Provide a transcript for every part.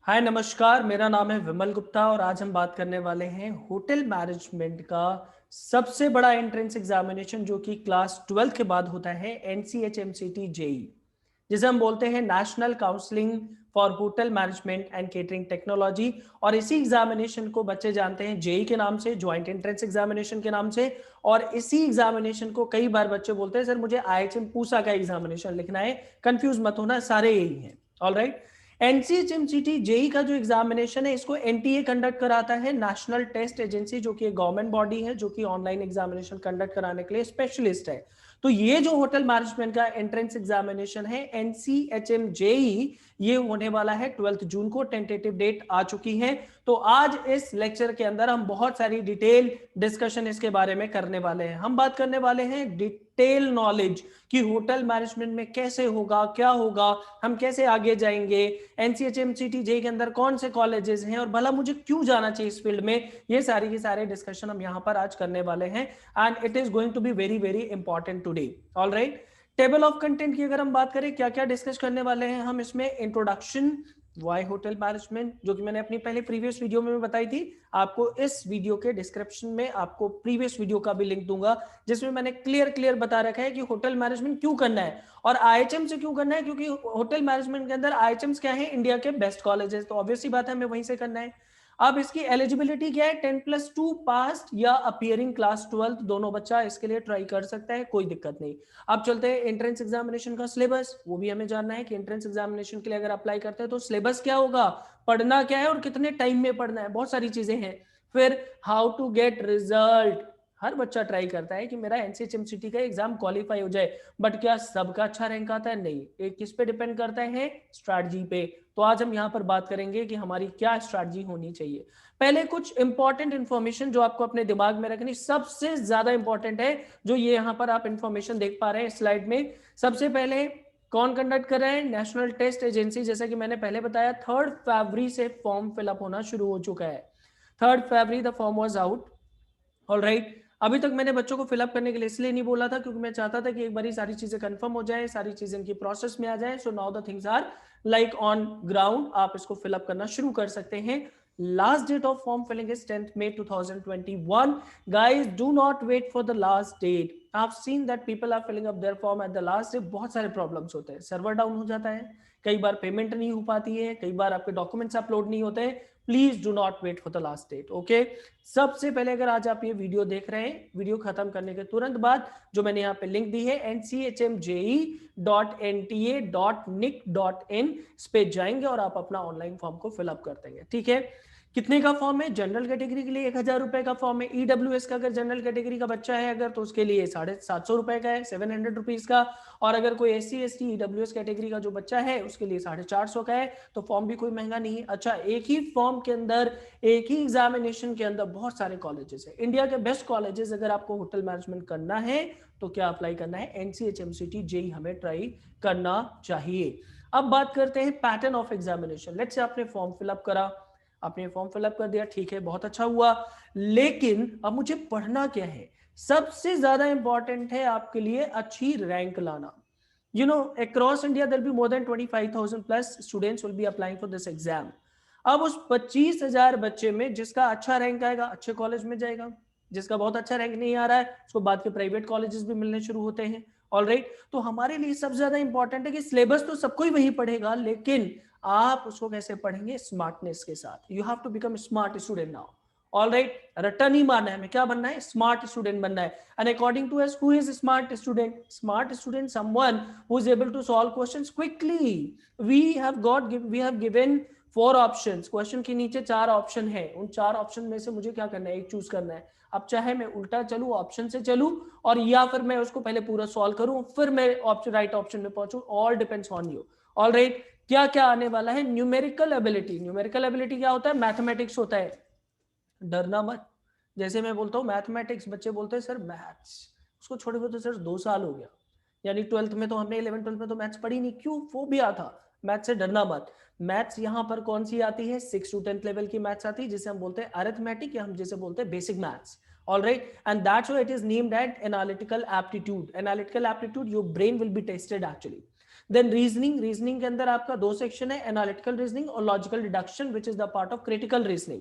हाय नमस्कार, मेरा नाम है विमल गुप्ता और आज हम बात करने वाले हैं होटल मैनेजमेंट का सबसे बड़ा एंट्रेंस एग्जामिनेशन जो कि क्लास 12 के बाद होता है, NCHMCT जेई, जिसे हम बोलते हैं national counselling for hotel management and catering technology. और इसी एग्जामिनेशन को बच्चे जानते हैं जेई के नाम से, ज्वाइंट एंट्रेंस एग्जामिनेशन के नाम से। और इसी एग्जामिनेशन को कई बार बच्चे बोलते हैं सर मुझे IHM पूसा का एग्जामिनेशन लिखना है। कंफ्यूज मत होना, सारे यही हैं। All right. एनसीएचएमसीटी जेई का जो एग्जामिनेशन है इसको एनटीए कंडक्ट कराता है, नेशनल टेस्ट एजेंसी, जो कि एक गवर्नमेंट बॉडी है जो कि ऑनलाइन एग्जामिनेशन कंडक्ट कराने के लिए स्पेशलिस्ट है। तो ये जो होटल मैनेजमेंट का एंट्रेंस एग्जामिनेशन है एनसीएचएम जेई, ये होने वाला है 12 जून को। टेंटेटिव डेट आ चुकी है। तो आज इस लेक्चर के अंदर हम बहुत सारी डिटेल डिस्कशन इसके बारे में करने वाले हैं। हम बात करने वाले हैं डिटेल नॉलेज कि होटल मैनेजमेंट में कैसे होगा, क्या होगा, हम कैसे आगे जाएंगे, एनसीएचएमसीटी जेई के अंदर कौन से कॉलेजेस हैं और भला मुझे क्यों जाना चाहिए इस फील्ड में। ये सारी के सारे डिस्कशन हम यहाँ पर आज करने वाले हैं and it is going to be very very important today. All right. Table of content की अगर हम बात करें क्या क्या डिस्कस करने वाले हैं हम इसमें, इंट्रोडक्शन वाई होटल मैनेजमेंट, जो कि मैंने अपनी पहले प्रीवियस वीडियो में बताई थी। आपको इस वीडियो के डिस्क्रिप्शन में आपको प्रीवियस वीडियो का भी लिंक दूंगा जिसमें मैंने क्लियर क्लियर बता रखा है कि होटल मैनेजमेंट क्यों करना है और आईएचएम से क्यों करना है, क्योंकि होटल मैनेजमेंट के अंदर आईएचएम्स क्या है, इंडिया के बेस्ट कॉलेजेस, तो ऑब्वियसली बात है हमें वहीं से करना है। अब इसकी एलिजिबिलिटी क्या है, 10+2 पास या अपियरिंग क्लास 12 दोनों बच्चा इसके लिए ट्राई कर सकता है, कोई दिक्कत नहीं। अब चलते हैं एंट्रेंस एग्जामिनेशन का सिलेबस, वो भी हमें जानना है कि एंट्रेंस एग्जामिनेशन के लिए अगर अप्लाई करते हैं तो सिलेबस क्या होगा, पढ़ना क्या है और कितने टाइम में पढ़ना है, बहुत सारी चीजें हैं। फिर हाउ टू गेट रिजल्ट, हर बच्चा ट्राई करता है कि मेरा एनसीएचएमसीटी का एग्जाम क्वालिफाई हो जाए, बट क्या सबका अच्छा रैंक आता है, नहीं। एक किस पे डिपेंड करता है, स्ट्रैटेजी पे। तो आज हम यहाँ पर बात करेंगे कि हमारी क्या स्ट्रैटेजी होनी चाहिए। पहले कुछ इंपॉर्टेंट इंफॉर्मेशन जो आपको अपने दिमाग में रखनी सबसे ज्यादा इंपॉर्टेंट है, जो ये यहाँ पर आप इंफॉर्मेशन देख पा रहे हैं स्लाइड में। सबसे पहले कौन कंडक्ट कर रहे हैं, नेशनल टेस्ट एजेंसी। जैसा कि मैंने पहले बताया 3 फरवरी से फॉर्म फिलअप होना शुरू हो चुका है। 3 February the form was out. All right. अभी तक मैंने बच्चों को फिलअप करने के लिए इसलिए नहीं बोला था क्योंकि मैं चाहता था कि एक बार सारी चीजें कंफर्म हो जाए, सारी चीजें इनकी प्रोसेस में आ जाए। So now the things are like on ground, आप इसको फिलअप करना शुरू कर सकते हैं। Last date of form filling is 10th May 2021. Guys, do not wait for the last date. I've seen that people are filling up their form at the last day. बहुत सारे problems होते हैं, server down हो जाता है, कई बार payment नहीं हो पाती है, कई बार आपके डॉक्यूमेंट्स अपलोड नहीं होते। Please do not wait for the last date, okay. सबसे पहले अगर आज आप ये वीडियो देख रहे हैं, वीडियो खत्म करने के तुरंत बाद जो मैंने यहाँ पे लिंक दी है nchmje.nta.nic.in, इस पे जाएंगे और आप अपना ऑनलाइन फॉर्म को फिलअप कर देंगे, ठीक है। कितने का फॉर्म है, जनरल कैटेगरी के लिए 1000 रुपए का फॉर्म है। ईडब्ल्यूएस का अगर जनरल कैटेगरी का बच्चा है अगर, तो उसके लिए 750 रुपए का है, 700 रुपीज का। और अगर कोई SC ST ईडब्ल्यूएस कैटेगरी का जो बच्चा है उसके लिए 450 का है। तो फॉर्म भी कोई महंगा नहीं है। अच्छा, एक ही फॉर्म के अंदर, एक ही एग्जामिनेशन के अंदर बहुत सारे कॉलेजेस है, इंडिया के बेस्ट कॉलेजेस। अगर आपको होटल मैनेजमेंट करना है तो क्या अप्लाई करना है, NCHMCT जेई हमें ट्राई करना चाहिए। अब बात करते हैं pattern of examination. Let's say आपने फॉर्म फिलअप करा, आपने फॉर्म फिलअप कर दिया, ठीक है, बहुत अच्छा हुआ। लेकिन अब मुझे पढ़ना क्या है, सबसे ज्यादा इंपॉर्टेंट है आपके लिए अच्छी रैंक लाना। You know, across India there will be more than 25,000 plus students will be applying for this exam. अब उस 25,000 बच्चे में जिसका अच्छा रैंक आएगा अच्छे कॉलेज में जाएगा, जिसका बहुत अच्छा रैंक नहीं आ रहा है उसको बाद के प्राइवेट कॉलेजेस भी मिलने शुरू होते हैं। ऑलराइट। तो हमारे लिए सबसे ज्यादा इंपॉर्टेंट है कि सिलेबस तो सबको ही वही पढ़ेगा, लेकिन आप उसको कैसे पढ़ेंगे, स्मार्टनेस के साथ। You have to become smart student now. All right, रट्टा नहीं मारना है, हमें क्या बनना है, स्मार्ट स्टूडेंट बनना है। And according to us, who is smart student, smart student someone who is able to solve questions quickly. We have given 4 options, question के नीचे 4 ऑप्शन है, उन 4 ऑप्शन में से मुझे क्या करना है, एक चूज करना है। अब चाहे मैं उल्टा चलूं, ऑप्शन से चलूं, और या फिर मैं उसको पहले पूरा सॉल्व करूं फिर मैं ऑप्शन राइट ऑप्शन में पहुंचूं, all depends on you. All right. क्या क्या आने वाला है, न्यूमेरिकल एबिलिटी। न्यूमेरिकल एबिलिटी क्या होता है, मैथमेटिक्स होता है। डरना मत। जैसे मैं बोलता हूँ मैथमेटिक्स, बच्चे बोलते हैं सर मैथ्स, उसको छोड़े हुए तो सर 2 साल हो गया, यानी 12th में तो हमने 11th 12th में तो मैथ्स पढ़ी नहीं, क्यों, वो भी आता। मैथ्स से डरना मत। मैथ्स यहाँ पर कौन सी आती है, 6 to 10th लेवल की मैथ्स आती है, जिसे हम बोलते हैं अरिथमेटिक, या हम जिसे बोलते हैं basic maths. All right, and that's why it is named at analytical aptitude. Analytical aptitude, your brain will be tested actually. Then reasoning, reasoning के अंदर आपका दो सेक्शन है, एनालिटिकल रीजनिंग और logical deduction which is the part of critical reasoning.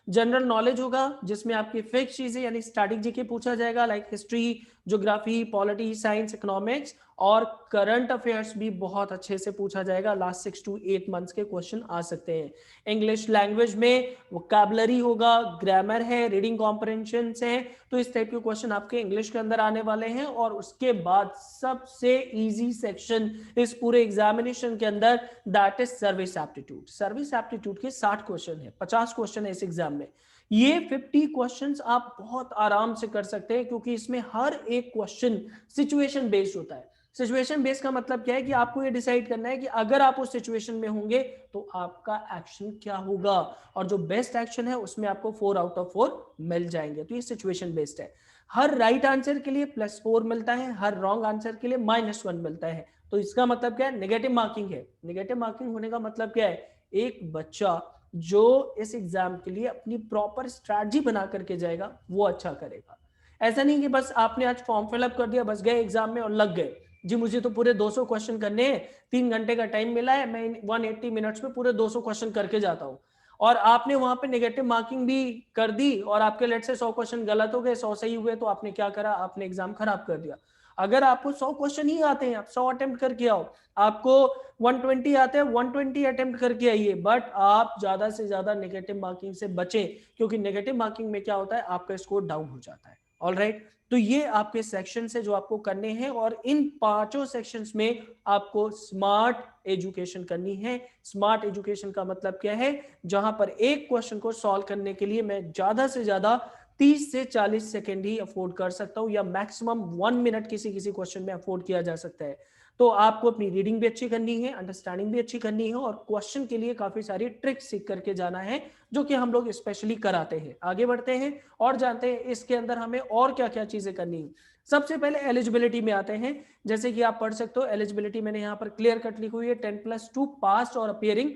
General knowledge होगा जिसमें आपकी fix चीजें यानी स्टैटिक जीके पूछा जाएगा, like history, geography, polity, science, economics, और करंट अफेयर्स भी बहुत अच्छे से पूछा जाएगा। लास्ट 6 to 8 मंथ्स के क्वेश्चन आ सकते हैं। इंग्लिश लैंग्वेज में वोकैबुलरी होगा, ग्रामर है, रीडिंग कॉम्प्रहेंशन है, तो इस टाइप के क्वेश्चन आपके इंग्लिश के अंदर आने वाले हैं। और उसके बाद सबसे इजी सेक्शन इस पूरे एग्जामिनेशन के अंदर, that is service aptitude. Service aptitude के 60 क्वेश्चन है, 50 क्वेश्चन है इस एग्जाम में। ये 50 क्वेश्चंस आप बहुत आराम से कर सकते हैं, क्योंकि इसमें हर एक क्वेश्चन सिचुएशन बेस्ड होता है। सिचुएशन बेस्ड का मतलब क्या है कि आपको ये डिसाइड करना है कि अगर आप उस सिचुएशन में होंगे तो आपका एक्शन क्या होगा, और जो बेस्ट एक्शन है उसमें आपको 4 out of 4 मिल जाएंगे। तो ये सिचुएशन बेस्ड है। हर राइट आंसर के लिए +4 मिलता है, हर रॉन्ग आंसर के लिए -1 मिलता है। तो इसका मतलब क्या है, नेगेटिव मार्किंग है। नेगेटिव मार्किंग होने का मतलब क्या है, एक बच्चा जो इस एग्जाम के लिए अपनी प्रॉपर स्ट्रैटेजी बना करके जाएगा वो अच्छा करेगा। ऐसा नहीं कि बस आपने आज फॉर्म फिलअप कर दिया, बस गए एग्जाम में और लग गए, जी मुझे तो पूरे 200 क्वेश्चन करने हैं, 3 घंटे का टाइम मिला है, मैं 180 मिनट्स में पूरे 200 क्वेश्चन करके जाता हूँ, और आपने वहां पे नेगेटिव मार्किंग भी कर दी और आपके लेट से 100 क्वेश्चन गलत हो गए, 100 सही हुए, तो आपने क्या करा, आपने एग्जाम खराब कर दिया। अगर आपको 100 क्वेश्चन ही आते हैं, आप 100 अटेम्प्ट करके आओ, आपको 120 आते हैं, 120 अटेम्प्ट करके आइए, बट आप ज्यादा से ज्यादा नेगेटिव मार्किंग से बचें, क्योंकि नेगेटिव मार्किंग में क्या होता है, आपका स्कोर डाउन हो जाता है। ऑलराइट, तो ये आपके सेक्शन है जो आपको करने हैं, और इन पांचों सेक्शंस में आपको स्मार्ट एजुकेशन करनी है। स्मार्ट एजुकेशन का मतलब क्या है, जहां पर एक क्वेश्चन को सॉल्व करने के लिए मैं ज्यादा से ज्यादा 30 से 40 सेकेंड ही अफोर्ड कर सकता हूं, या मैक्सिमम 1 मिनट किसी किसी क्वेश्चन में अफोर्ड किया जा सकता है। तो आपको अपनी रीडिंग भी अच्छी करनी है, अंडरस्टैंडिंग भी अच्छी करनी है, और क्वेश्चन के लिए काफी सारी ट्रिक्स सीख करके जाना है, जो कि हम लोग स्पेशली कराते हैं। आगे बढ़ते हैं और जानते हैं इसके अंदर हमें और क्या क्या चीजें करनी है। सबसे पहले एलिजिबिलिटी में आते हैं। जैसे कि आप पढ़ सकते हो, एलिजिबिलिटी मैंने यहाँ पर क्लियर कट लिखी हुई है, 10+2 पास और अपियरिंग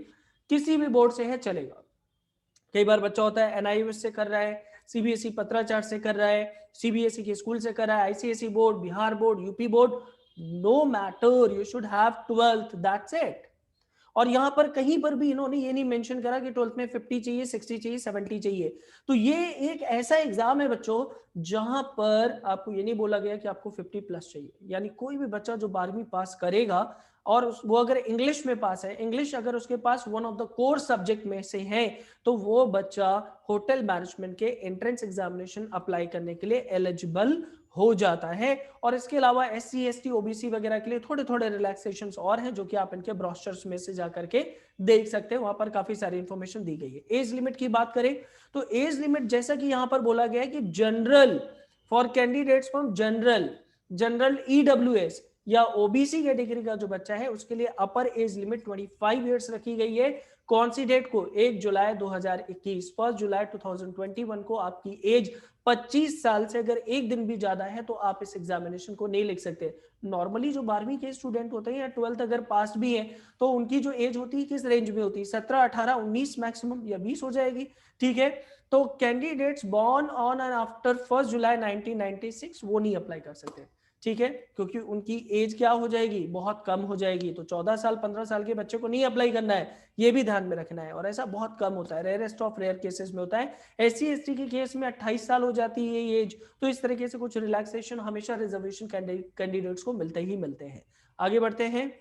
किसी भी बोर्ड से है चलेगा। कई बार बच्चा होता है एनआईयूएस से कर रहा है, सीबीएसई पत्राचार से कर रहा है, सीबीएसई के स्कूल से कर रहा है, ICSE board, Bihar board, UP board, no matter, you should have 12th, that's it. और यहां पर कहीं पर भी इन्होंने ये नहीं मेंशन करा कि 12th में 50 चाहिए, 60 चाहिए, 70 चाहिए। तो ये एक ऐसा एग्जाम है बच्चों जहां पर आपको ये नहीं बोला गया कि आपको 50+ चाहिए। यानी कोई भी बच्चा जो 12वीं पास करेगा और वो अगर इंग्लिश में पास है, इंग्लिश अगर उसके पास one of the core subject में से है, तो वो बच्चा होटल मैनेजमेंट के एंट्रेंस एग्जामिनेशन अप्लाई करने के लिए एलिजिबल हो जाता है। और इसके अलावा SC ST OBC वगैरह के लिए थोड़े थोड़े रिलैक्सेशन और हैं, जो कि आप इनके ब्रोशर्स में से जाकर के देख सकते हैं, वहां पर काफी सारी इंफॉर्मेशन दी गई है। एज लिमिट की बात करें तो एज लिमिट जैसा कि यहां पर बोला गया है कि general, for candidates from general, general EWS या OBC कैटेगरी का जो बच्चा है उसके लिए अपर एज लिमिट 25 ईयर्स रखी गई है। कौन सी डेट को, 1 जुलाई 2021, 1 जुलाई 2021 को आपकी एज 25 साल से अगर एक दिन भी ज्यादा है तो आप इस एग्जामिनेशन को नहीं लिख सकते। नॉर्मली जो 12वीं के स्टूडेंट होते हैं या 12th अगर पास भी है तो उनकी जो एज होती है किस रेंज में होती है, 17, 18, 19 मैक्सिमम, या 20 हो जाएगी। ठीक है, तो candidates born on and after 1 जुलाई 1996 वो नहीं अप्लाई कर सकते। ठीक है, क्योंकि उनकी एज क्या हो जाएगी, बहुत कम हो जाएगी। तो 14 साल 15 साल के बच्चे को नहीं अप्लाई करना है, ये भी ध्यान में रखना है। और ऐसा बहुत कम होता है, रेयरेस्ट ऑफ रेयर केसेस में होता है। SC ST के केस में 28 साल हो जाती है ये एज। तो इस तरीके से कुछ रिलैक्सेशन हमेशा रिजर्वेशन कैंडिडेट्स को मिलते ही मिलते हैं। आगे बढ़ते हैं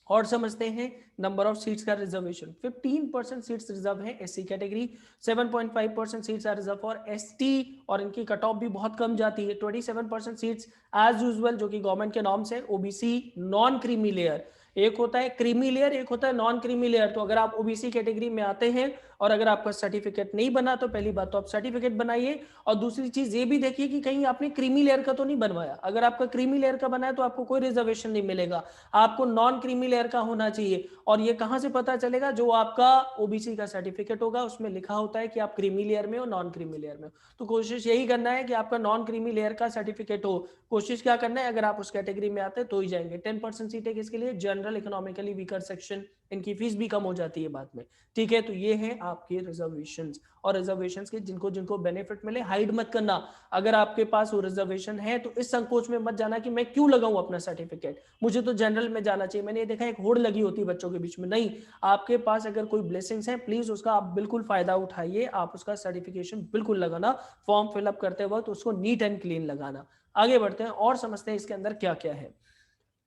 और समझते हैं नंबर ऑफ सीट्स का रिजर्वेशन। 15% सीट्स रिजर्व है SC category, 7.5% seats are reserved for ST, और इनकी कट ऑफ भी बहुत कम जाती है। 27% सीट्स एज यूजुअल जो कि गवर्नमेंट के नॉर्म्स है। OBC नॉन क्रीमी लेयर, एक होता है क्रीमी लेयर, एक होता है नॉन क्रीमी लेयर। तो अगर आप OBC कैटेगरी में आते हैं और अगर आपका सर्टिफिकेट नहीं बना तो पहली बात तो आप सर्टिफिकेट बनाइए, और दूसरी चीज ये भी देखिए कि कहीं आपने क्रीमी लेयर का तो नहीं बनवाया। अगर आपका क्रीमी लेयर का बना है तो आपको कोई रिजर्वेशन नहीं मिलेगा, आपको नॉन क्रीमी लेयर का होना चाहिए। और ये कहां से पता चलेगा, जो आपका OBC का सर्टिफिकेट होगा उसमें लिखा होता है कि आप क्रीमी लेयर में हो, नॉन क्रीमी लेयर में हो। तो कोशिश यही करना है कि आपका नॉन क्रीमी लेयर का सर्टिफिकेट हो। कोशिश क्या करना है, अगर आप उस कैटेगरी में आते हैं तो ही जाएंगे। 10% सीटें किसके लिए, जनरल, इकोनॉमिकली वीकर सेक्शन, इनकी फीस भी कम हो जाती है बाद में। ठीक है, तो ये है आपके रिजर्वेशंस, और रिजर्वेशंस के जिनको जिनको बेनिफिट मिले हाइड मत करना। अगर आपके पास वो रिजर्वेशन है तो इस संकोच में मत जाना कि मैं क्यों लगाऊं अपना सर्टिफिकेट, मुझे तो जनरल में जाना चाहिए। मैंने ये देखा एक होड़ लगी होती है बच्चों के बीच में, नहीं, आपके पास अगर कोई ब्लेसिंग्स है प्लीज उसका आप बिल्कुल फायदा उठाइए, आप उसका सर्टिफिकेशन बिल्कुल लगाना, फॉर्म फिलअप करते वक्त उसको नीट एंड क्लीन लगाना। आगे बढ़ते हैं और समझते हैं इसके अंदर क्या क्या है।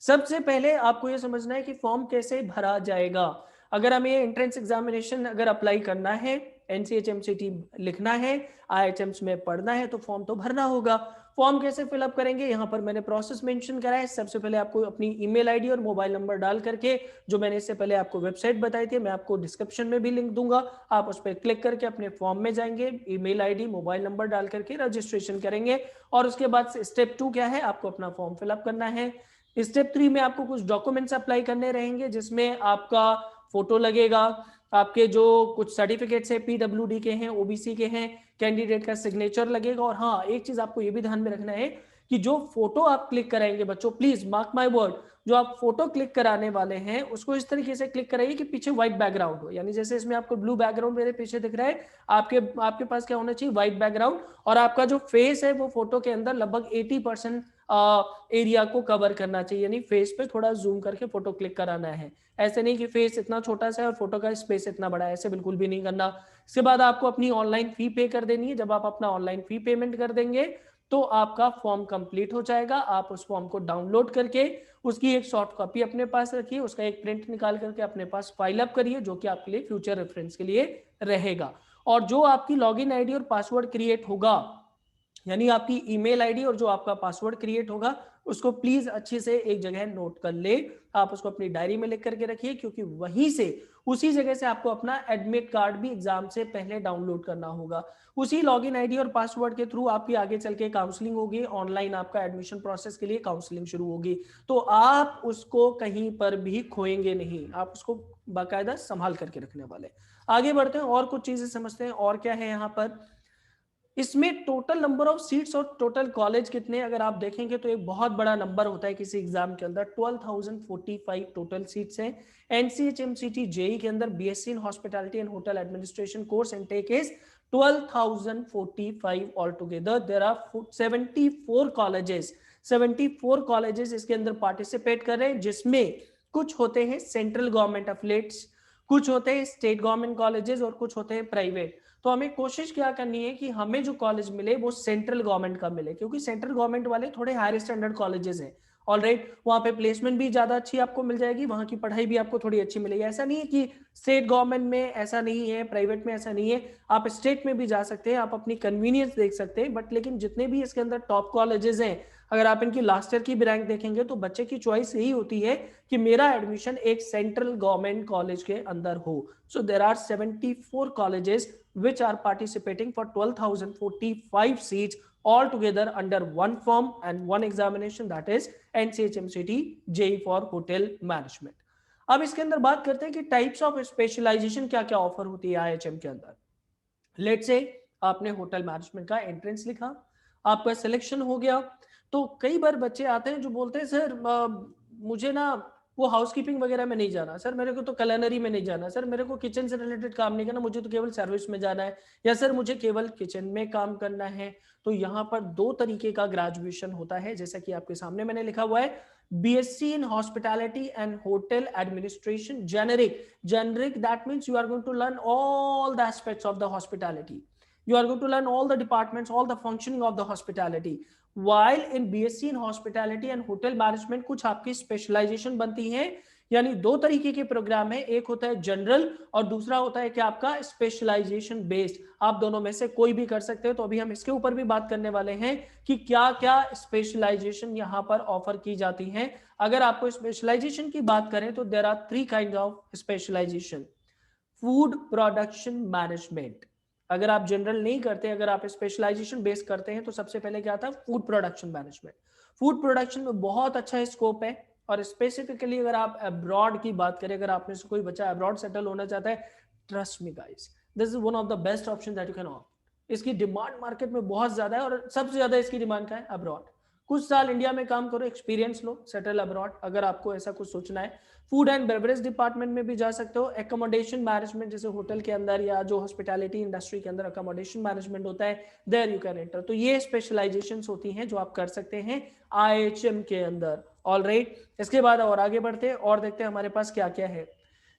सबसे पहले आपको यह समझना है कि फॉर्म कैसे भरा जाएगा। अगर हमें एंट्रेंस एग्जामिनेशन अगर अप्लाई करना है, एनसीएचएमसीटी लिखना है, आईएचएम्स में पढ़ना है, तो फॉर्म तो भरना होगा। फॉर्म कैसे फिलअप करेंगे, यहाँ पर मैंने प्रोसेस मेंशन करा है। सबसे पहले आपको अपनी ईमेल आईडी और मोबाइल नंबर डाल करके, जो मैंने इससे पहले आपको वेबसाइट बताई थी, मैं आपको डिस्क्रिप्शन में भी लिंक दूंगा, आप उस पर क्लिक करके अपने फॉर्म में जाएंगे, ईमेल आईडी मोबाइल नंबर डाल करके रजिस्ट्रेशन करेंगे। और उसके बाद स्टेप 2 क्या है, आपको अपना फॉर्म फिलअप करना है। स्टेप 3 में आपको कुछ डॉक्यूमेंट्स अप्लाई करने रहेंगे, जिसमें आपका फोटो लगेगा, आपके जो कुछ सर्टिफिकेट्स है पीडब्ल्यूडी के हैं, ओबीसी के हैं, कैंडिडेट का सिग्नेचर लगेगा। और हाँ, एक चीज आपको ये भी ध्यान में रखना है कि जो फोटो आप क्लिक कराएंगे बच्चों, प्लीज मार्क माय वर्ड, जो आप फोटो क्लिक कराने वाले हैं उसको इस तरीके से क्लिक कराइए कि पीछे व्हाइट बैकग्राउंड हो। यानी जैसे इसमें आपको ब्लू बैकग्राउंड मेरे पीछे दिख रहा है, आपके पास क्या होना चाहिए, व्हाइट बैकग्राउंड, और आपका जो फेस है वो फोटो के अंदर लगभग 80% एरिया को कवर करना चाहिए। यानी फेस पे थोड़ा जूम करके फोटो क्लिक कराना है। ऐसे नहीं कि फेस इतना छोटा सा है और फोटो का स्पेस इतना बड़ा है, ऐसे बिल्कुल भी नहीं करना। इसके बाद आपको अपनी ऑनलाइन फी पे कर देनी है। जब आप अपना ऑनलाइन फी पेमेंट कर देंगे तो आपका फॉर्म कंप्लीट हो जाएगा। आप उस फॉर्म को डाउनलोड करके उसकी एक सॉफ्ट कॉपी अपने पास रखिए, उसका एक प्रिंट निकाल करके अपने पास फाइल अप करिए, जो कि आपके लिए फ्यूचर रेफरेंस के लिए रहेगा। और जो आपकी लॉगिन आईडी और पासवर्ड क्रिएट होगा, यानी आपकी ईमेल आईडी और जो आपका पासवर्ड क्रिएट होगा, उसको प्लीज अच्छे से एक जगह नोट कर ले। आप उसको अपनी डायरी में लिख करके रखिए, क्योंकि वहीं से, उसी जगह से आपको अपना एडमिट कार्ड भी एग्जाम से पहले डाउनलोड करना होगा। उसी लॉगिन आईडी और पासवर्ड के थ्रू आपकी आगे चल के काउंसलिंग होगी, ऑनलाइन आपका एडमिशन प्रोसेस के लिए काउंसलिंग शुरू होगी। तो आप उसको कहीं पर भी खोएंगे नहीं, आप उसको बाकायदा संभाल करके रखने वाले। आगे बढ़ते हैं और कुछ चीजें समझते हैं और क्या है यहाँ पर। इसमें टोटल नंबर ऑफ सीट्स और टोटल कॉलेज कितने, अगर आप देखेंगे तो एक बहुत बड़ा नंबर होता है किसी एग्जाम के अंदर। 12,045 टोटल सीट्स हैं। एनसीएचएमसीटी जेई के अंदर BSc in hospitality and hotel administration course intake is 12,045 all together. There are 74 colleges, 74 colleges इसके अंदर पार्टिसिपेट कर रहे हैं, जिसमें कुछ होते हैं सेंट्रल गवर्नमेंट एफिलिएट्स, कुछ होते हैं स्टेट गवर्नमेंट कॉलेजेस और कुछ होते हैं प्राइवेट। तो हमें कोशिश क्या करनी है कि हमें जो कॉलेज मिले वो सेंट्रल गवर्नमेंट का मिले, क्योंकि सेंट्रल गवर्नमेंट वाले थोड़े हायर स्टैंडर्ड कॉलेजेस हैं। ऑलराइट, वहां पे प्लेसमेंट भी ज्यादा अच्छी आपको मिल जाएगी, वहां की पढ़ाई भी आपको थोड़ी अच्छी मिलेगी। ऐसा नहीं है कि स्टेट गवर्नमेंट में ऐसा नहीं है, प्राइवेट में ऐसा नहीं है, आप स्टेट में भी जा सकते हैं, आप अपनी कन्वीनियंस देख सकते हैं। बट लेकिन जितने भी इसके अंदर टॉप कॉलेजेस हैं, अगर आप इनकी लास्ट ईयर की भी रैंक देखेंगे तो बच्चे की चॉइस यही होती है कि मेरा एडमिशन एक सेंट्रल गवर्नमेंट कॉलेज के अंदर हो। So there are 74 colleges which are participating for 12,045 seats all together under one form and one examination, that is NCHMCT JEE for Hotel Management. अब इसके अंदर बात करते हैं कि टाइप्स ऑफ स्पेशलाइजेशन क्या क्या ऑफर होती है आईएचएम के अंदर। लेट से आपने होटल मैनेजमेंट का एंट्रेंस लिखा, आपका सिलेक्शन हो गया, तो कई बार बच्चे आते हैं जो बोलते हैं सर मुझे ना वो हाउसकीपिंग वगैरह में नहीं जाना, सर मेरे को तो कलनरी में नहीं जाना, सर मेरे को किचन से रिलेटेड काम नहीं करना, मुझे तो केवल सर्विस में जाना है, या सर मुझे केवल किचन में काम करना है। तो यहाँ पर दो तरीके का ग्रेजुएशन होता है, जैसा कि आपके सामने मैंने लिखा हुआ है, BSc in hospitality and hotel administration generic that means you are going to learn all the aspects of the hospitality, you are going to learn all the departments, all the functioning of the hospitality, while in BSc in hospitality and hotel management कुछ आपकी specialisation बनती है। यानी दो तरीके के programme है, एक होता है जनरल और दूसरा होता है कि आपका स्पेशलाइजेशन बेस्ड। आप दोनों में से कोई भी कर सकते हो। तो अभी हम इसके ऊपर भी बात करने वाले हैं कि क्या क्या स्पेशलाइजेशन यहाँ पर ऑफर की जाती हैं। अगर आपको स्पेशलाइजेशन की बात करें तो there are 3 kind of specialization. Food production management, अगर आप जनरल नहीं करते, अगर आप स्पेशलाइजेशन बेस करते हैं तो सबसे पहले क्या आता है, food production management. Food production में बहुत अच्छा स्कोप है, और स्पेसिफिकली अगर आप अब्रॉड की बात करें, अगर आप में से कोई बच्चा अब्रॉड सेटल होना चाहता है, trust me guys, this is one of the best option that you can opt. इसकी डिमांड मार्केट में बहुत ज्यादा है, और सबसे ज्यादा इसकी डिमांड का है अब्रॉड। कुछ साल इंडिया में काम करो, एक्सपीरियंस लो, सेटल अब्रॉड, अगर आपको ऐसा कुछ सोचना है। फूड एंड बेवरेज डिपार्टमेंट में भी जा सकते हो। एकोमोडेशन मैनेजमेंट, जैसे होटल के अंदर या जो हॉस्पिटैलिटी इंडस्ट्री के अंदर अकोमोडेशन मैनेजमेंट होता है, देयर यू कैन एंटर। तो ये स्पेशलाइजेशंस होती हैं जो आप कर सकते हैं IHM के अंदर। ऑलराइट, इसके बाद और आगे बढ़ते हैं और देखते हैं हमारे पास क्या क्या है।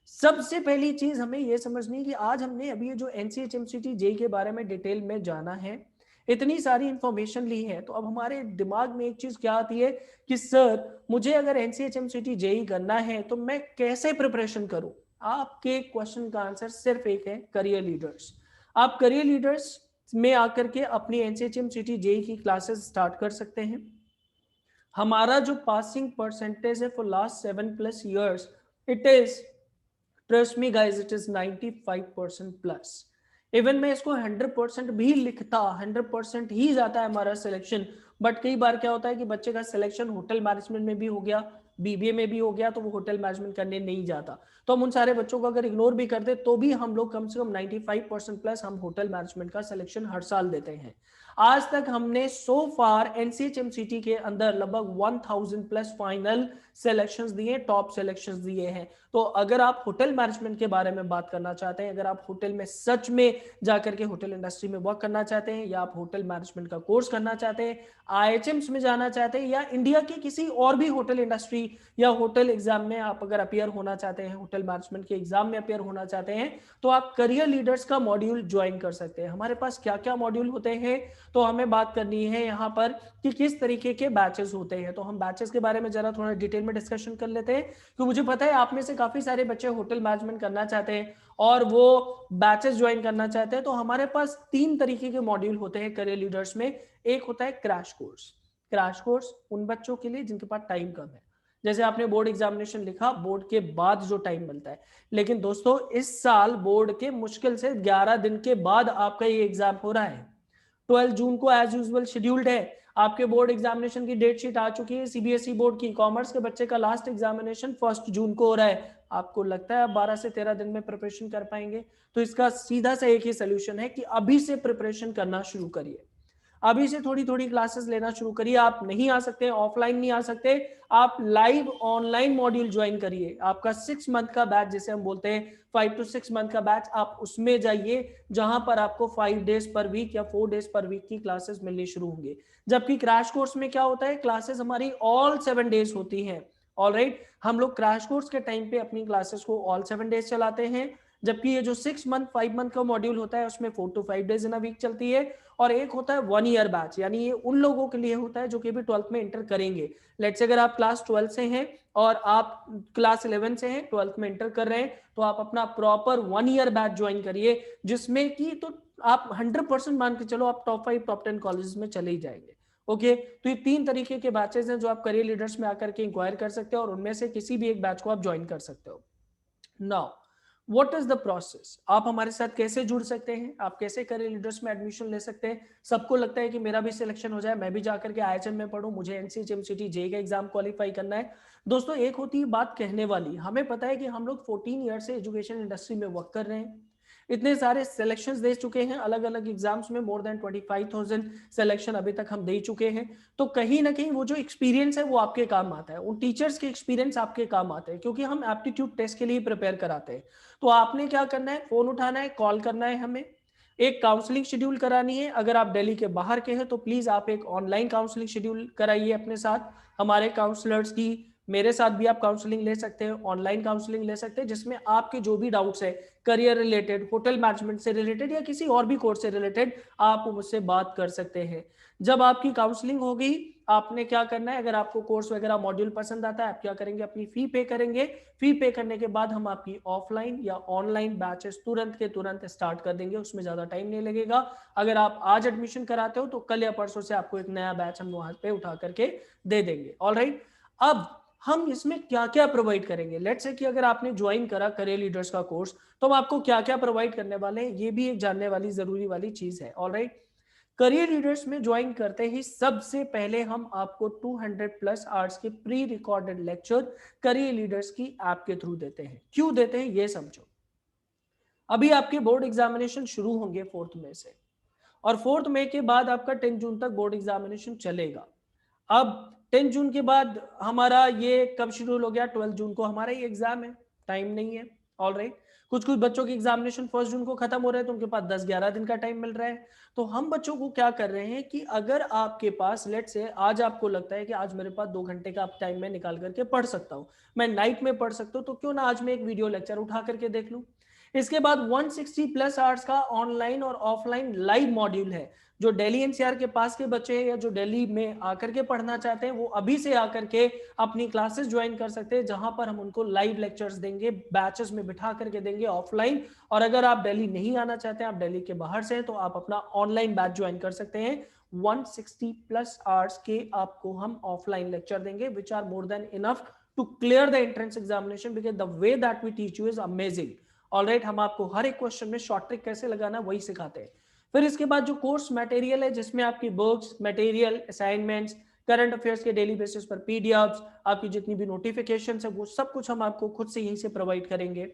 सबसे पहली चीज हमें यह समझनी है कि आज हमने अभी ये जो NCHMCT जेई के बारे में डिटेल में जाना है, इतनी सारी इंफॉर्मेशन ली है, तो अब हमारे दिमाग में एक चीज क्या आती है कि सर मुझे अगर NCHMCT जेई करना है तो मैं कैसे प्रिपरेशन करूं। आपके क्वेश्चन का आंसर सिर्फ एक है, करियर लीडर्स। आप करियर लीडर्स में आकर के अपनी NCHMCT जेई की क्लासेस स्टार्ट कर सकते हैं। हमारा जो पासिंग परसेंटेज है for last 7+ years, it is, trust me guys, it is 95% plus. Even मैं इसको 100% भी लिखता, 100% ही जाता है हमारा सिलेक्शन, बट कई बार क्या होता है कि बच्चे का सिलेक्शन होटल मैनेजमेंट में भी हो गया, BBA में भी हो गया, तो वो होटल मैनेजमेंट करने नहीं जाता। तो हम उन सारे बच्चों को अगर इग्नोर भी कर दे तो भी हम लोग कम से कम 95% प्लस हम होटल मैनेजमेंट का सिलेक्शन हर साल देते हैं। आज तक हमने सो फार NCHMCT के अंदर लगभग 1000+ फाइनल सिलेक्शंस दिए, टॉप सिलेक्शंस दिए हैं। तो अगर आप होटल मैनेजमेंट के बारे में बात करना चाहते हैं, अगर आप होटल में सच में जाकर के होटल इंडस्ट्री में वर्क करना चाहते हैं, या आप होटल मैनेजमेंट का कोर्स करना चाहते हैं, IHMs में जाना चाहते हैं, या इंडिया की किसी और भी होटल इंडस्ट्री या होटल एग्जाम में आप अगर अपियर होना चाहते हैं, होटल मैनेजमेंट के एग्जाम में अपियर होना चाहते हैं, तो आप करियर लीडर्स का मॉड्यूल ज्वाइन कर सकते हैं। हमारे पास क्या क्या मॉड्यूल होते हैं, तो हमें बात करनी है यहाँ पर कि किस तरीके के बैचेस होते हैं। तो हम बैचेस के बारे में जरा थोड़ा डिटेल में डिस्कशन कर लेते हैं, क्योंकि मुझे पता है आप में से काफी सारे बच्चे होटल मैनेजमेंट करना चाहते हैं और वो बैचेस ज्वाइन करना चाहते हैं। तो हमारे पास 3 तरीके के मॉड्यूल होते हैं करियर लीडर्स में। एक होता है क्रैश कोर्स। क्रैश कोर्स उन बच्चों के लिए जिनके पास टाइम कम है, जैसे आपने बोर्ड एग्जामिनेशन लिखा, बोर्ड के बाद जो टाइम मिलता है। लेकिन दोस्तों इस साल बोर्ड के मुश्किल से 11 दिन के बाद आपका ये एग्जाम हो रहा है। 12 जून को एज यूजुअल शेड्यूल्ड है, आपके बोर्ड एग्जामिनेशन की डेट शीट आ चुकी है। CBSE बोर्ड की कॉमर्स के बच्चे का लास्ट एग्जामिनेशन 1 जून को हो रहा है। आपको लगता है आप 12 से 13 दिन में प्रिपरेशन कर पाएंगे? तो इसका सीधा सा एक ही सोल्यूशन है कि अभी से प्रिपरेशन करना शुरू करिए, अभी से थोड़ी थोड़ी क्लासेस लेना शुरू करिए। आप नहीं आ सकते, ऑफलाइन नहीं आ सकते, आप लाइव ऑनलाइन मॉड्यूल ज्वाइन करिए। आपका 6 मंथ का बैच, जिसे हम बोलते हैं 5 to 6 मंथ का बैच, आप उसमें जाइए जहां पर आपको 5 days पर वीक या 4 days पर वीक की क्लासेस मिलनी शुरू होंगे। जबकि क्रैश कोर्स में क्या होता है, क्लासेस हमारी ऑल 7 days होती हैं। ऑलराइट, हम लोग क्रैश कोर्स के टाइम पे अपनी क्लासेस को ऑल 7 days चलाते हैं, जबकि ये जो 6 मंथ 5 मंथ का मॉड्यूल होता है उसमें 4 to 5 days in a week चलती है। और एक होता है 1 year बैच, यानी ये उन लोगों के लिए होता है जो कि भी 12th में इंटर करेंगे। लेट्स से अगर आप क्लास 12 से हैं और आप क्लास 11 से हैं, 12th में इंटर कर रहे हैं, तो आप अपना प्रॉपर 1 year बैच ज्वाइन करिए, जिसमें कि तो आप 100% मान के चलो आप टॉप 5 टॉप 10 कॉलेज में चले ही जाएंगे। ओके, तो ये 3 तरीके के बैचेस हैं जो आप करियर लीडर्स में आकर के इंक्वायर कर सकते हो, और उनमें से किसी भी एक बैच को आप ज्वाइन कर सकते हो। Now what is the process, आप हमारे साथ कैसे जुड़ सकते हैं, आप कैसे करियर लीडर्स में एडमिशन ले सकते हैं। सबको लगता है कि मेरा भी सिलेक्शन हो जाए, मैं भी जाकर के IHM में पढूं, मुझे NCHMCT जेई का एग्जाम क्वालिफाई करना है। दोस्तों एक होती है बात कहने वाली, हमें पता है कि हम लोग 14 ईयर से एजुकेशन इंडस्ट्री में वर्क कर रहे हैं, इतने सारे सिलेक्शंस दे चुके हैं अलग अलग एग्जाम्स में, मोर देन 25,000 सिलेक्शन अभी तक हम दे चुके हैं। तो कहीं ना कहीं वो जो एक्सपीरियंस है वो आपके काम आता है, उन टीचर्स के एक्सपीरियंस आपके काम आते हैं, क्योंकि हम एप्टीट्यूड टेस्ट के लिए प्रिपेयर कराते हैं। तो आपने क्या करना है, फोन उठाना है, कॉल करना है, हमें एक काउंसलिंग शेड्यूल करानी है। अगर आप दिल्ली के बाहर के हैं तो प्लीज आप एक ऑनलाइन काउंसलिंग शेड्यूल कराइए अपने साथ, हमारे काउंसलर्स की। मेरे साथ भी आप काउंसलिंग ले सकते हैं, ऑनलाइन काउंसलिंग ले सकते हैं, जिसमें आपके जो भी डाउट्स है करियर रिलेटेड, होटल मैनेजमेंट से रिलेटेड या किसी और भी कोर्स से रिलेटेड, आप मुझसे बात कर सकते हैं। जब आपकी काउंसलिंग होगी, आपने क्या करना है, अगर आपको कोर्स वगैरह मॉड्यूल पसंद आता है, आप क्या करेंगे, अपनी फी पे करेंगे। फी पे करने के बाद हम आपकी ऑफलाइन या ऑनलाइन बैचेस तुरंत के तुरंत स्टार्ट कर देंगे, उसमें ज्यादा टाइम नहीं लगेगा। अगर आप आज एडमिशन कराते हो तो कल या परसों से आपको एक नया बैच हम वहां पे उठा करके दे देंगे। ऑलराइट, अब हम इसमें क्या क्या प्रोवाइड करेंगे, लेट्स से कि अगर आपने ज्वाइन करा करियर लीडर्स का कोर्स, तो हम आपको क्या क्या प्रोवाइड करने वाले हैं, ये भी एक जानने वाली जरूरी वाली चीज है। ऑलराइट, करियर लीडर्स में ज्वाइन करते ही सबसे पहले हम आपको 200+ आवर्स के pre recorded lecture career leaders की ऐप के थ्रू देते हैं। क्यों देते हैं ये समझो। अभी आपके बोर्ड एग्जामिनेशन शुरू होंगे 4 मई से, और 4 मई के बाद आपका 10 जून तक बोर्ड एग्जामिनेशन चलेगा। अब 10 जून के बाद हमारा ये कब शेड्यूल हो गया, 12 जून को हमारा ये एग्जाम है, टाइम नहीं है। ऑल राइट, कुछ कुछ बच्चों की एग्जामिनेशन 1 जून को खत्म हो रहे हैं तो उनके पास 10-11 दिन का टाइम मिल रहा है। तो हम बच्चों को क्या कर रहे हैं कि अगर आपके पास लेट से आज आपको लगता है कि आज मेरे पास 2 घंटे का टाइम मैं निकाल करके पढ़ सकता हूँ, मैं नाइट में पढ़ सकता हूँ, तो क्यों ना आज मैं एक वीडियो लेक्चर उठा करके देख लूँ। इसके बाद 160 प्लस आवर्स का ऑनलाइन और ऑफलाइन लाइव मॉड्यूल है। जो दिल्ली एनसीआर के पास के बच्चे हैं या जो दिल्ली में आकर के पढ़ना चाहते हैं वो अभी से आकर के अपनी क्लासेस ज्वाइन कर सकते हैं, जहां पर हम उनको लाइव लेक्चर्स देंगे, बैचेस में बिठा करके देंगे ऑफलाइन। और अगर आप दिल्ली नहीं आना चाहते हैं, आप दिल्ली के बाहर से हैं, तो आप अपना ऑनलाइन बैच ज्वाइन कर सकते हैं। 160 प्लस आवर्स के आपको हम ऑफलाइन लेक्चर देंगे which are more than enough to clear the entrance examination, because the way that we teach you is amazing. Alright, हम आपको हर एक क्वेश्चन में शॉर्ट ट्रिक कैसे लगाना वही सिखाते हैं। फिर इसके बाद जो कोर्स मटेरियल है जिसमें आपकी books, material, assignments, current affairs के डेली बेसिस पर पीडीएफ्स, आपकी जितनी भी नोटिफिकेशन है वो सब कुछ हम आपको खुद से यहीं से प्रोवाइड करेंगे।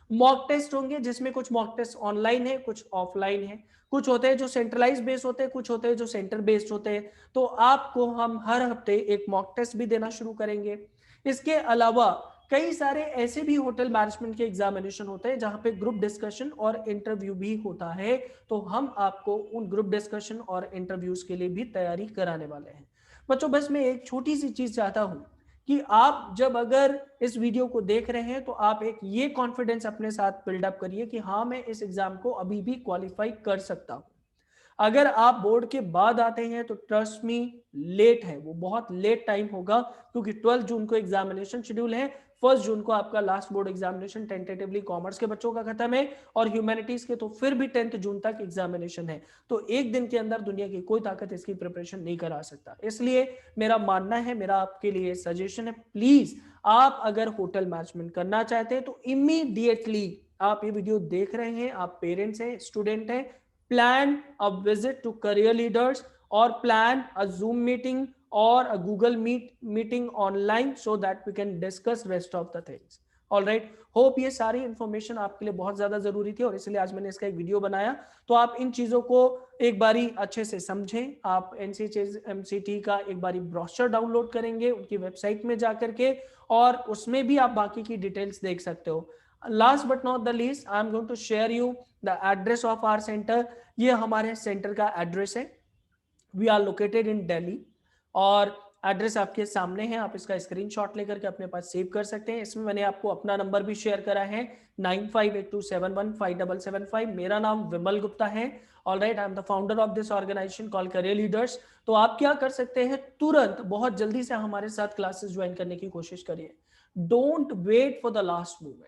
मॉक टेस्ट होंगे जिसमें कुछ मॉक टेस्ट ऑनलाइन है, कुछ ऑफलाइन है, कुछ होते हैं जो सेंट्रलाइज बेस्ड होते हैं, कुछ होते हैं जो सेंटर बेस्ड होते हैं। तो आपको हम हर हफ्ते एक मॉक टेस्ट भी देना शुरू करेंगे। इसके अलावा कई सारे ऐसे भी होटल मैनेजमेंट के एग्जामिनेशन होते हैं जहां पे ग्रुप डिस्कशन और इंटरव्यू भी होता है। तो हम आपको उन ग्रुप डिस्कशन और इंटरव्यूज के लिए भी तैयारी कराने वाले हैं। बच्चों बस मैं एक छोटी सी चीज चाहता हूं कि आप जब अगर इस वीडियो को देख रहे हैं तो आप एक ये कॉन्फिडेंस अपने साथ बिल्डअप करिए कि हाँ मैं इस एग्जाम को अभी भी क्वालिफाई कर सकता हूं। अगर आप बोर्ड के बाद आते हैं तो ट्रस्ट मी, लेट है, वो बहुत लेट टाइम होगा, क्योंकि 12 जून को एग्जामिनेशन शेड्यूल है। 1 जून को आपका last board examination tentatively commerce के बच्चों का खत्म है, और ह्यूमैनिटीज के तो फिर भी 10 जून तक एग्जामिनेशन है। तो एक दिन के अंदर दुनिया की कोई ताकत इसकी प्रिपरेशन नहीं करा सकता। इसलिए मेरा मानना है, मेरा आपके लिए सजेशन है, प्लीज आप अगर होटल मैनेजमेंट करना चाहते हैं तो इमीडिएटली आप ये वीडियो देख रहे हैं, आप पेरेंट्स हैं, स्टूडेंट हैं, plan a visit to career leaders or plan a Zoom meeting or a Google meeting online so that we can discuss rest of the things. All right, hope ये सारी information आपके लिए बहुत ज्यादा जरूरी थी और इसलिए आज मैंने इसका एक वीडियो बनाया। तो आप इन चीजों को एक बारी अच्छे से समझें। आप एनसीएचएमसीटी का एक बारी ब्रोशर डाउनलोड करेंगे उनकी वेबसाइट में जाकर के, और उसमें भी आप बाकी की डिटेल्स देख सकते हो। Last but not the least, I am going to share you the address of our centre. ये हमारे सेंटर का एड्रेस है। We are located in Delhi, और एड्रेस आपके सामने है, आप इसका स्क्रीनशॉट लेकर के अपने पास सेव कर सकते हैं। इसमें मैंने आपको अपना नंबर भी शेयर करा है, 9582715775। मेरा नाम विमल गुप्ता है। All right, I am the founder of this organisation call career leaders. तो आप क्या कर सकते हैं, तुरंत बहुत जल्दी से हमारे साथ क्लासेस ज्वाइन करने की कोशिश करिए। Don't wait for the last moment.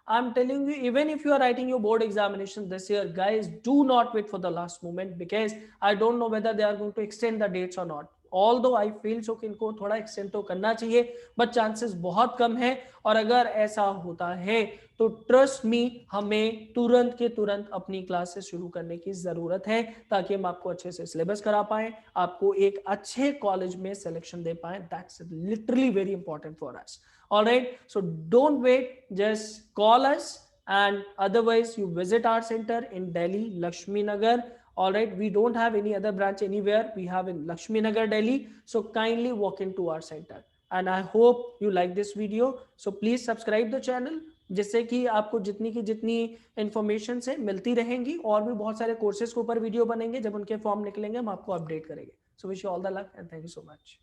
I'm telling you, even if you are writing your board examination this year, guys, do not wait for the last moment, because I don't know whether they are going to extend the dates or not. Although I feel so कि इनको थोड़ा extend तो करना चाहिए, but chances बहुत कम है। और अगर ऐसा होता है तो ट्रस्ट मी, हमें तुरंत के तुरंत अपनी क्लासेस शुरू करने की जरूरत है, ताकि हम आपको अच्छे से सिलेबस करा पाए, आपको एक अच्छे कॉलेज में सिलेक्शन दे पाए। That's literally very important for us. All right, so don't wait, just call us, and otherwise you visit our center in Delhi, Lakshmi Nagar. All right, we don't have any other branch anywhere, we have in Lakshmi Nagar, Delhi. So kindly walk into our center, and I hope you like this video. So please subscribe the channel, जिससे कि आपको जितनी की जितनी information है मिलती रहेंगी, और भी बहुत सारे कोर्सेज के ऊपर वीडियो बनेंगे, जब उनके फॉर्म निकलेंगे हम आपको अपडेट करेंगे। So wish you all the luck and thank you so much.